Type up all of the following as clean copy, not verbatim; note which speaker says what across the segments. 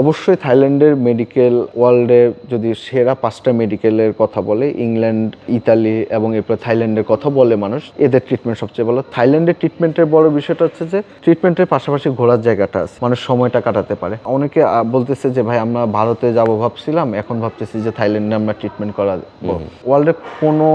Speaker 1: অবশ্যই থাইল্যান্ডের মেডিকেল ওয়ার্ল্ডে যদি সেরা 5টা মেডিকেলের কথা বলে, ইংল্যান্ড, ইতালি এবং এরপর থাইল্যান্ডের কথা বলে মানুষ, এদের ট্রিটমেন্ট সবচেয়ে ভালো। থাইল্যান্ডের ট্রিটমেন্টের বড় বিষয়টা হচ্ছে যে ট্রিটমেন্টের পাশাপাশি ঘোরার জায়গাটা আছে, মানুষ সময়টা কাটাতে পারে। অনেকে বলতেছে যে ভাই আমরা ভারতে যাব ভাবছিলাম, এখন ভাবতেছি যে থাইল্যান্ডে আমরা ট্রিটমেন্ট করাবো। ওয়ার্ল্ডের কোনো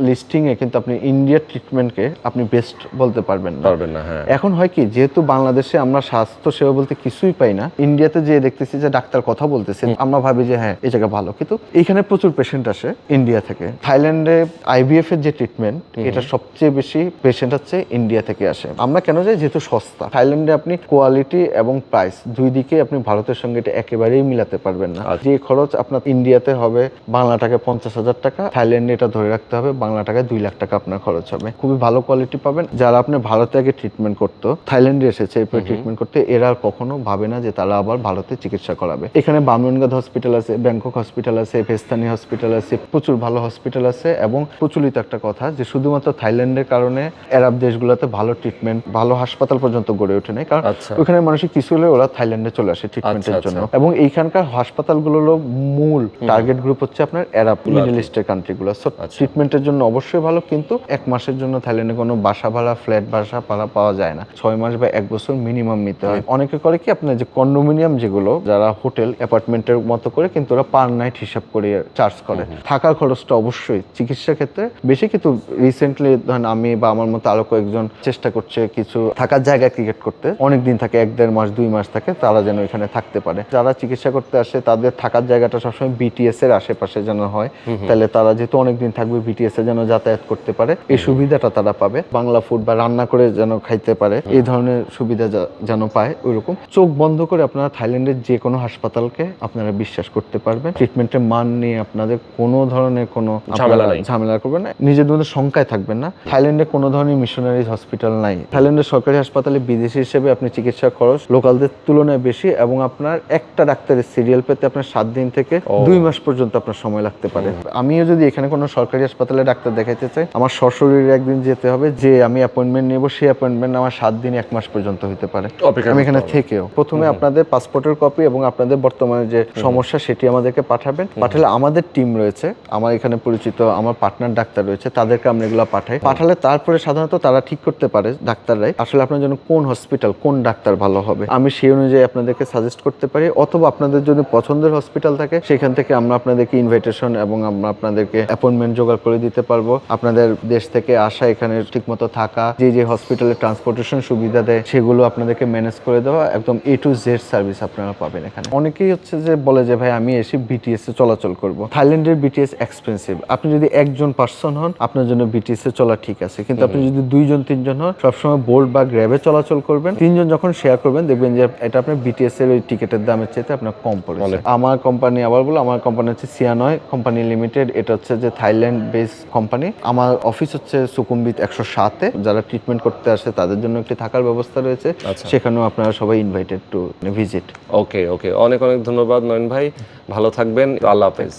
Speaker 1: লিস্টিংয়ে কিন্তু আপনি ইন্ডিয়ার ট্রিটমেন্টকে আপনি বেস্ট বলতে পারবেন না।
Speaker 2: হ্যাঁ।
Speaker 1: এখন হয় কি, যেহেতু বাংলাদেশে আমরা স্বাস্থ্য সেবা বলতে কিছুই পাই না, ইন্ডিয়াতে যে দেখতেছি যে ডাক্তার কথা বলতেছে, আমরা ভাবি যে হ্যাঁ এই জায়গা ভালো, কিন্তু এইখানে প্রচুর পেশেন্ট আসে ইন্ডিয়া থেকে। থাইল্যান্ডে আইভিএফ এর যে ট্রিটমেন্ট, এটা সবচেয়ে বেশি পেশেন্ট হচ্ছে ইন্ডিয়া থেকে আসে। আমরা কেন যাই? যেহেতু সস্তা। থাইল্যান্ডে আপনি কোয়ালিটি এবং প্রাইস দুই দিকে আপনি ভারতের সঙ্গে এটা একেবারেই মিলাতে পারবেন না। যে খরচ আপনার ইন্ডিয়াতে হবে বাংলা টাকায় 50,000 টাকা, থাইল্যান্ডে এটা ধরে রাখতে হবে বাংলা টাকায় 2 লাখ টাকা আপনার খরচ হবে। খুবই ভালো কোয়ালিটি পাবেন। যারা আপনি ভারতে আগে ট্রিটমেন্ট করতো, থাইল্যান্ডে এসেছে এরপরে ট্রিটমেন্ট করতে, এরা কখনো ভাবে না যে তারা আবার ভারতে চিকিৎসা করাবে। এখানে বামনগাঁদ হসপিটাল আছে, ব্যাংকক হসপিটাল আছে, ভেস্তানি হসপিটাল আছে, প্রচুর ভালো হসপিটাল আছে। এবং প্রচলিত একটা কথা যে শুধুমাত্র থাইল্যান্ডের কারণে আরব দেশগুলোতে ভালো ট্রিটমেন্ট, ভালো হাসপাতাল পর্যন্ত গড়ে ওঠে নাই, কারণ ওখানে মানুষের কিছু হলে ওরা থাইল্যান্ডে চলে আসে ট্রিটমেন্টের জন্য। এবং এইখানকার হাসপাতালগুলোর মূল টার্গেট গ্রুপ হচ্ছে আপনার আরব মিডল ইস্টের কান্ট্রিগুলো। সো ট্রিটমেন্টের জন্য অবশ্যই ভালো, কিন্তু 1 মাসের জন্য থাইল্যান্ডে কোনো বাসা ভাড়া, ফ্ল্যাট বাসা ভাড়া পাওয়া যায় না। 6 মাস বা 1 বছর মিনিমাম নিতে হয়। অনেকে করে কি, আপনার যে কন্ডোমিনিয়াম যেগুলো, যারা হোটেল অ্যাপার্টমেন্টের মতো করে, কিন্তু ওরা পার নাইট হিসাব করে চার্জ করে। থাকার খরচটা অবশ্যই চিকিৎসা ক্ষেত্রে বেশি, কিন্তু রিসেন্টলি ধরেন আমি বা আমার মতো আরো কয়েকজন চেষ্টা করছে কিছু থাকার জায়গায় ক্রিয়েট করতে। অনেকদিন থাকে, 1-1.5 মাস 2 মাস থাকে, তারা যেন এখানে থাকতে পারে। যারা চিকিৎসা করতে আসে তাদের থাকার জায়গাটা সবসময় বিটিএস এর আশেপাশে যেন হয়, তাহলে তারা যেহেতু অনেকদিন থাকবে বিটিএস এ যেন যাতায়াত করতে পারে, এই সুবিধাটা তারা পাবে। বাংলা ফুড বা রান্না করে যেন খাইতে পারে, এই ধরনের সুবিধা যেন পায়। ওইরকম চোখ বন্ধ করে আপনারা থাইল্যান্ডের যে কোনো হাসপাতালকে আপনারা বিশ্বাস করতে পারবেন। ট্রিটমেন্টের মান নিয়ে আপনাদের কোনো ধরনের কোনো ঝামেলা করবেন না, নিজের মধ্যে শঙ্কায় থাকবেন না। থাইল্যান্ডে কোনো ধরনের মিশনারিজ হসপিটাল নাই। থাইল্যান্ডের সরকারি হাসপাতালে বিদেশি হিসেবে আপনি চিকিৎসা খরচ লোকালদের তুলনায় বেশি, এবং আপনার একটা ডাক্তারের সিরিয়াল পেতে আপনার 7 দিন থেকে 2 মাস পর্যন্ত আপনার সময় লাগতে পারে। আমিও যদি এখানে কোনো সরকারি হাসপাতালে ডাক্তার দেখাইতে চাই, আমার সশরীরে একদিন যেতে হবে, যে আমি অ্যাপয়েন্টমেন্ট নেব, সেই অ্যাপয়েন্টমেন্ট আমার 7 দিন 1 মাস পর্যন্ত হতে পারে আমি এখানে থেকেও। প্রথমে আপনাদের পাসপোর্টের কপি এবং আপনাদের বর্তমানে যে সমস্যা সেটি আমাদেরকে পাঠাবেন। পাঠালে আমাদের টিম রয়েছে, আমার এখানে পরিচিত আমার পার্টনার ডাক্তার রয়েছে, তাদেরকে আমরা এগুলো পাঠালে তারপরে সাধারণত তারা ঠিক করতে পারে ডাক্তাররাই আসলে আপনার জন্য কোন হসপিটাল, কোন ডাক্তার ভালো হবে। আমি সেই অনুযায়ী আপনাদেরকে সাজেস্ট করতে পারি, অথবা আপনাদের যদি পছন্দের হসপিটাল থাকে সেখান থেকে আমরা আপনাদেরকে ইনভাইটেশন এবং আমরা আপনাদেরকে অ্যাপয়েন্টমেন্ট জোগাড় করে দিতে পারবো। আপনাদের দেশ থেকে আসা, এখানে ঠিকমতো থাকা, যে হসপিটালে ট্রান্সপোর্টেশন সুবিধা দেয় সেগুলো আপনাদেরকে ম্যানেজ করে দেওয়া, একদম A to Z সার্ভিস আপনারা পাবেন এখানে। অনেকেই হচ্ছে যে বলে যে ভাই আমি এসে বিটিএস এ চলাচল করব। থাইল্যান্ডের বিটিএস এক্সপেন্সিভ। আপনি যদি একজন পার্সন হন আপনার জন্য বিটিএস এ চলা ঠিক আছে, কিন্তু আপনি যদি 2-3 হন সবসময় বোল্ট বা গ্র্যাবে চলাচল করবেন। 3 জন যখন শেয়ার করবেন দেখবেন যে এটা আপনার বিটিএস এর ওই টিকেটের দামের চাইতে আপনার কম পড়ে। আমার কোম্পানি, আবার বলো, আমার কোম্পানি হচ্ছে সিয়ানয় কোম্পানি লিমিটেড। এটা হচ্ছে যে থাইল্যান্ড বেস কোম্পানি। আমার অফিস হচ্ছে সুকুমবিট 107-এ। যারা ট্রিটমেন্ট করতে আসে তাদের জন্য একটি থাকার ব্যবস্থা রয়েছে, সেখানেও আপনারা সবাই ইনভাইটেড টু ভিজিট।
Speaker 2: ওকে, অনেক ধন্যবাদ নয়ন ভাই, ভালো থাকবেন, আল্লাহ হাফেজ।